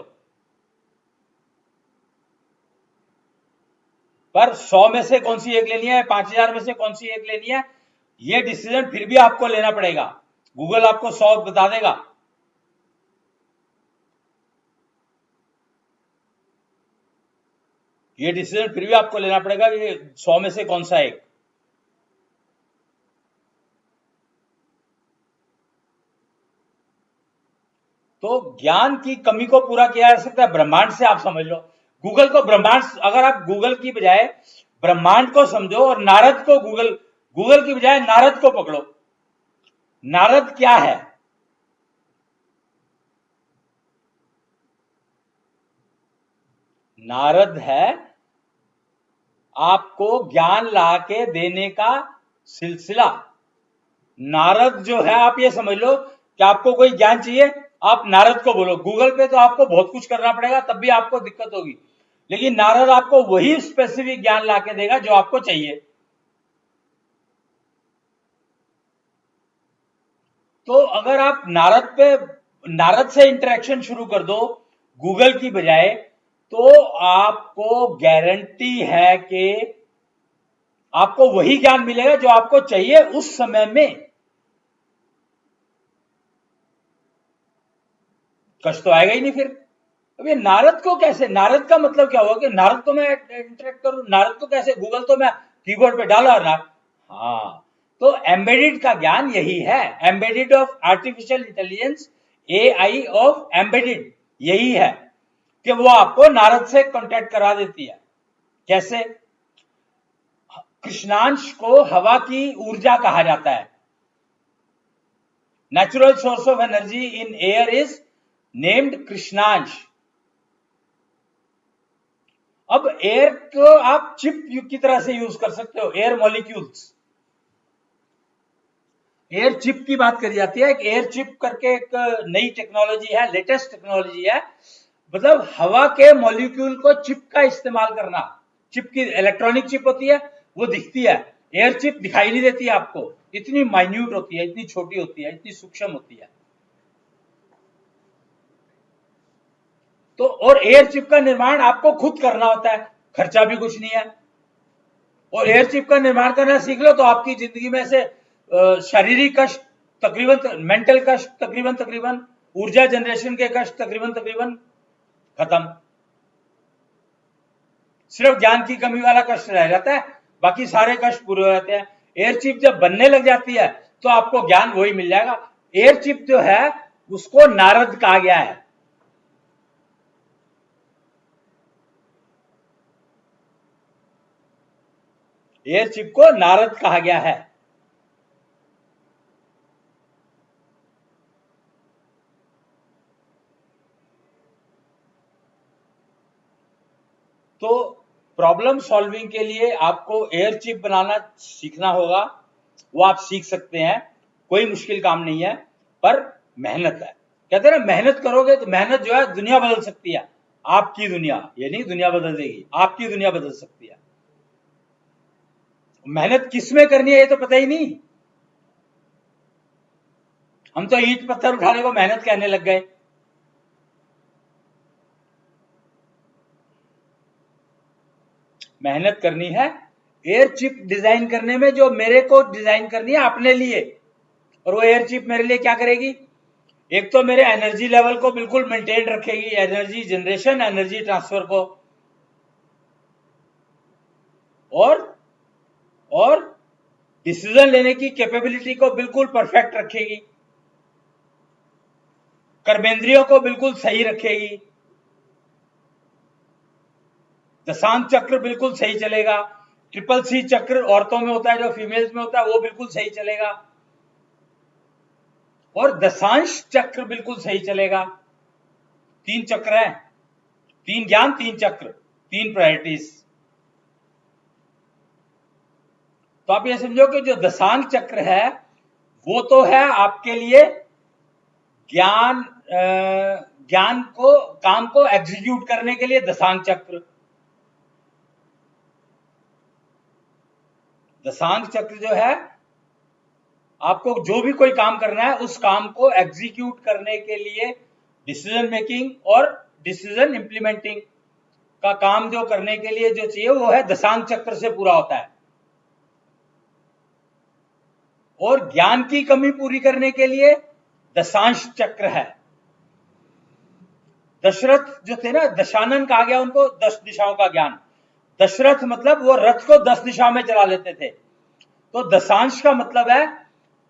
पर 100 में से कौन सी एक लेनी है, 5000 में से कौन सी एक लेनी है, ये डिसीजन फिर भी आपको लेना पड़ेगा। गूगल आपको 100 बता देगा। ये डिसीजन फिर भी आपको लेना पड़ेगा कि 100 में से कौन सा एक। तो ज्ञान की कमी को पूरा किया जा सकता है ब्रह्मांड से। आप समझ लो, गूगल को ब्रह्मांड, अगर आप गूगल की बजाय ब्रह्मांड को समझो और नारद को गूगल की बजाय नारद को पकड़ो। नारद क्या है? नारद है आपको ज्ञान ला के देने का सिलसिला। नारद जो है, आप ये समझ लो कि आपको कोई ज्ञान चाहिए, आप नारद को बोलो। गूगल पे तो आपको बहुत कुछ करना पड़ेगा, तब भी आपको दिक्कत होगी, लेकिन नारद आपको वही स्पेसिफिक ज्ञान ला के देगा जो आपको चाहिए। तो अगर आप नारद से इंटरेक्शन शुरू कर दो गूगल की बजाय, तो आपको गारंटी है कि आपको वही ज्ञान मिलेगा जो आपको चाहिए उस समय में। कष्ट तो आएगा ही नहीं फिर। अब ये नारद को कैसे, नारद का मतलब क्या हुआ कि नारद को मैं इंटरेक्ट करूं? नारद को कैसे? गूगल तो मैं कीबोर्ड पे डाला और हाँ, तो एम्बेडेड का ज्ञान यही है। Embedded of artificial intelligence, AI of embedded, यही है कि वो आपको नारद से कांटेक्ट करा देती है। कैसे? कृष्णांश को हवा की ऊर्जा कहा जाता है। Natural source of energy in air is named Krishnansh. अब एयर को आप चिप की तरह से यूज कर सकते हो, एयर मॉलिक्यूल्स। एयर चिप की बात करी जाती है। एक एयर चिप करके एक नई टेक्नोलॉजी है, लेटेस्ट टेक्नोलॉजी है। मतलब हवा के मॉलिक्यूल को चिप का इस्तेमाल करना। चिप की इलेक्ट्रॉनिक चिप होती है, वो दिखती है। एयर चिप दिखाई नहीं देती आपको, इतनी माइन्यूट होती है, इतनी छोटी होती है, इतनी सूक्ष्म होती है। तो और एयर चिप का निर्माण आपको खुद करना होता है, खर्चा भी कुछ नहीं है। और एयर चिप का निर्माण करना सीख लो तो आपकी जिंदगी में से शारीरिक कष्ट तकरीबन, मेंटल कष्ट तकरीबन, ऊर्जा जनरेशन के कष्ट तकरीबन खत्म। सिर्फ ज्ञान की कमी वाला कष्ट रह जाता है, बाकी सारे कष्ट पूरे हो जाते हैं। एयर चिप जब बनने लग जाती है तो आपको ज्ञान वही मिल जाएगा। एयर चिप जो है उसको नारद कहा गया है। एयर चिप को नारद कहा गया है। तो प्रॉब्लम सॉल्विंग के लिए आपको एयर चिप बनाना सीखना होगा। वो आप सीख सकते हैं, कोई मुश्किल काम नहीं है, पर मेहनत है। कहते हैं ना, मेहनत करोगे तो मेहनत जो है दुनिया बदल सकती है। आपकी दुनिया, ये नहीं दुनिया बदल देगी, आपकी दुनिया बदल सकती है। मेहनत किस में करनी है ये तो पता ही नहीं। हम तो ईंट पत्थर उठाने को मेहनत कहने लग गए। मेहनत करनी है। एयर चिप डिजाइन करने में जो मेरे को डिजाइन करनी है अपने लिए, और वो एयर चिप मेरे लिए क्या करेगी, एक तो मेरे एनर्जी लेवल को बिल्कुल मेंटेन रखेगी, एनर्जी जनरेशन, एनर्जी ट्रांसफर को, और डिसीजन लेने की कैपेबिलिटी को बिल्कुल परफेक्ट रखेगी, कर्मेंद्रियों को बिल्कुल सही रखेगी, दशांत चक्र बिल्कुल सही चलेगा, ट्रिपल सी चक्र औरतों में होता है जो फीमेल्स में होता है वो बिल्कुल सही चलेगा, और दशांश चक्र बिल्कुल सही चलेगा। 3 चक्र है, 3 ज्ञान, 3 चक्र, 3 प्रायोरिटीज। तो आप ये समझो कि जो दशांग चक्र है वो तो है आपके लिए ज्ञान, ज्ञान को, काम को एग्जीक्यूट करने के लिए दशांग चक्र। दशांग चक्र जो है आपको जो भी कोई काम करना है उस काम को एग्जीक्यूट करने के लिए डिसीजन मेकिंग और डिसीजन इंप्लीमेंटिंग का काम जो करने के लिए जो चाहिए वो है दशांग चक्र से पूरा होता है। और ज्ञान की कमी पूरी करने के लिए दशांश चक्र है। दशरथ जो थे ना, दशानन कहा गया उनको, 10 दिशाओं का ज्ञान। दशरथ मतलब वो रथ को 10 दिशा में चला लेते थे। तो दशांश का मतलब है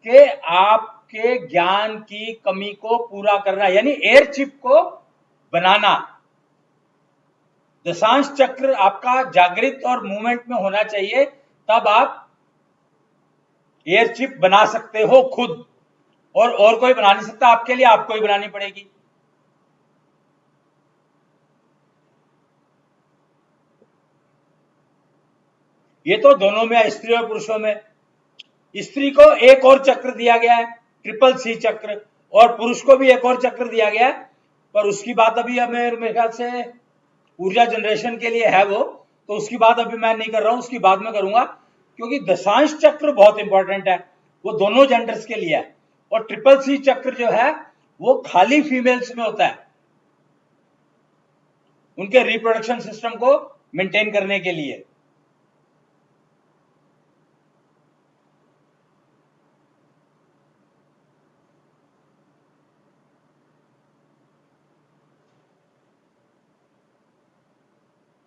कि आपके ज्ञान की कमी को पूरा करना, यानी एयर चिप को बनाना। दशांश चक्र आपका जागृत और मूवमेंट में होना चाहिए, तब आप एयर चिप बना सकते हो खुद, और कोई बना नहीं सकता आपके लिए, आपको ही बनानी पड़ेगी। ये तो दोनों में है, स्त्री और पुरुषों में। स्त्री को एक और चक्र दिया गया है, ट्रिपल सी चक्र, और पुरुष को भी एक और चक्र दिया गया है, पर उसकी बात अभी हमें मेरे ख्याल से ऊर्जा जनरेशन के लिए है वो, तो उसकी बात अभी मैं नहीं कर रहा हूं, उसकी बाद में करूंगा। क्योंकि दशांश चक्र बहुत इंपॉर्टेंट है, वो दोनों जेंडर्स के लिए है। और ट्रिपल सी चक्र जो है वो खाली फीमेल्स में होता है, उनके रिप्रोडक्शन सिस्टम को मेंटेन करने के लिए।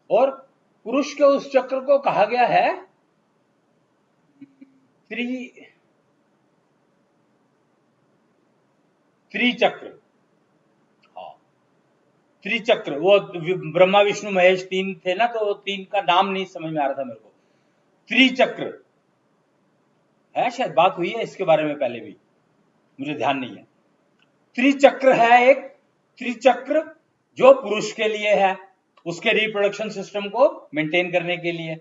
और पुरुष के उस चक्र को कहा गया है त्रिचक्र। हाँ, त्रिचक्र, वो ब्रह्मा विष्णु महेश 3 थे ना, तो 3 का नाम नहीं समझ में आ रहा था मेरे को। त्रिचक्र है, शायद बात हुई है इसके बारे में पहले भी, मुझे ध्यान नहीं है। त्रिचक्र है एक, त्रिचक्र जो पुरुष के लिए है, उसके रिप्रोडक्शन सिस्टम को मेंटेन करने के लिए।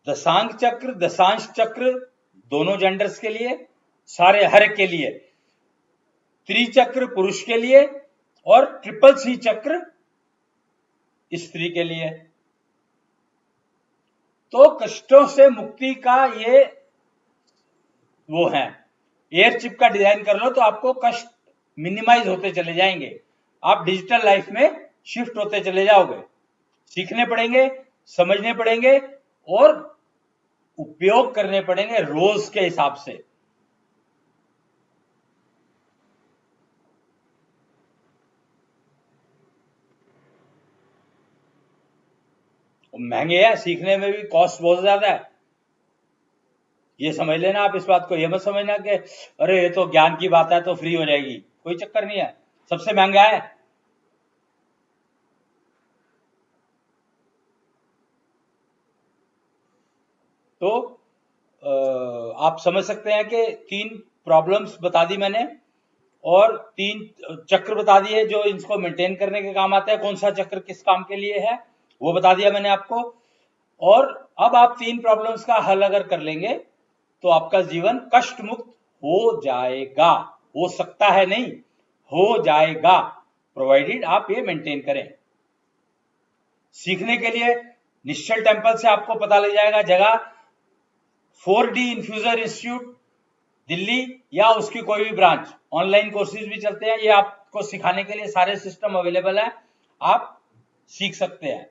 दशांग चक्र, दशांश चक्र दोनों जेंडर्स के लिए, सारे हर एक के लिए, त्रिचक्र पुरुष के लिए और ट्रिपल सी चक्र स्त्री के लिए। तो कष्टों से मुक्ति का ये वो है। एयर चिप का डिजाइन कर लो तो आपको कष्ट मिनिमाइज होते चले जाएंगे, आप डिजिटल लाइफ में शिफ्ट होते चले जाओगे। सीखने पड़ेंगे, समझने पड़ेंगे और उपयोग करने पड़ेंगे रोज के हिसाब से। महंगे है, सीखने में भी कॉस्ट बहुत ज्यादा है, ये समझ लेना आप इस बात को। ये मत समझना कि अरे ये तो ज्ञान की बात है तो फ्री हो जाएगी, कोई चक्कर नहीं है, सबसे महंगा है। तो आप समझ सकते हैं कि 3 प्रॉब्लम्स बता दी मैंने और 3 चक्र बता दिए जो इनको मेंटेन करने के काम आते हैं। कौन सा चक्र किस काम के लिए है वो बता दिया मैंने आपको। और अब आप 3 प्रॉब्लम्स का हल अगर कर लेंगे तो आपका जीवन कष्ट मुक्त हो जाएगा। हो सकता है नहीं, हो जाएगा, प्रोवाइडेड आप ये मेंटेन करें। सीखने के लिए निश्चल टेम्पल से आपको पता लग जाएगा जगह, 4D इन्फ्यूजर इंस्टीट्यूट दिल्ली या उसकी कोई भी ब्रांच। ऑनलाइन कोर्सेज भी चलते हैं, ये आपको सिखाने के लिए सारे सिस्टम अवेलेबल है, आप सीख सकते हैं।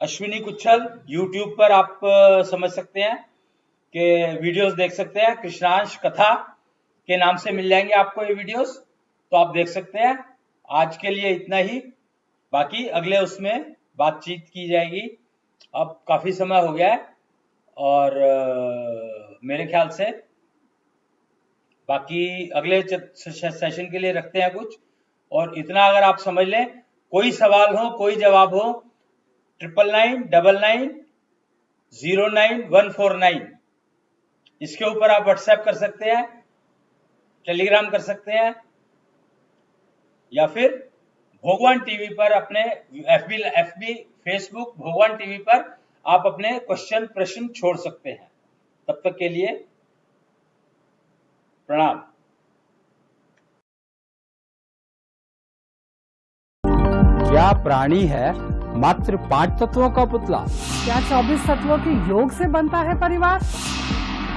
अश्विनी कुच्छल यूट्यूब पर आप समझ सकते हैं कि वीडियोस देख सकते हैं, कृष्णांश कथा के नाम से मिल जाएंगे आपको ये वीडियोस, तो आप देख सकते हैं। आज के लिए इतना ही, बाकी अगले उसमें बातचीत की जाएगी। अब काफी समय हो गया है और मेरे ख्याल से बाकी अगले सेशन के लिए रखते हैं कुछ। और इतना अगर आप समझ लें, कोई सवाल हो, कोई जवाब हो, 9999990149 इसके ऊपर आप व्हाट्सएप कर सकते हैं, टेलीग्राम कर सकते हैं, या फिर भगवान टीवी पर अपने FB फेसबुक भगवान टीवी पर आप अपने क्वेश्चन प्रश्न छोड़ सकते हैं। तब तक के लिए प्रणाम। क्या प्राणी है मात्र 5 तत्वों का पुतला? क्या 24 तत्वों के योग से बनता है परिवार?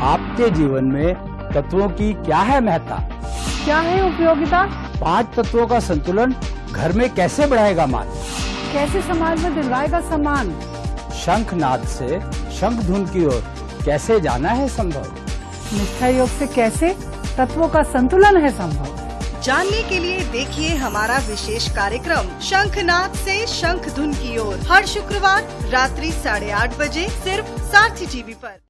आपके जीवन में तत्वों की क्या है महत्ता? क्या है उपयोगिता? 5 तत्वों का संतुलन घर में कैसे बढ़ाएगा मान? कैसे समाज में दिलवाएगा सम्मान? शंखनाद से शंख धुन की ओर कैसे जाना है संभव? निष्ठा योग से कैसे तत्वों का संतुलन है संभव? जानने के लिए देखिए हमारा विशेष कार्यक्रम शंखनाद से शंख धुन की ओर, हर शुक्रवार रात्रि 8:30 बजे सिर्फ सारथी टीवी पर।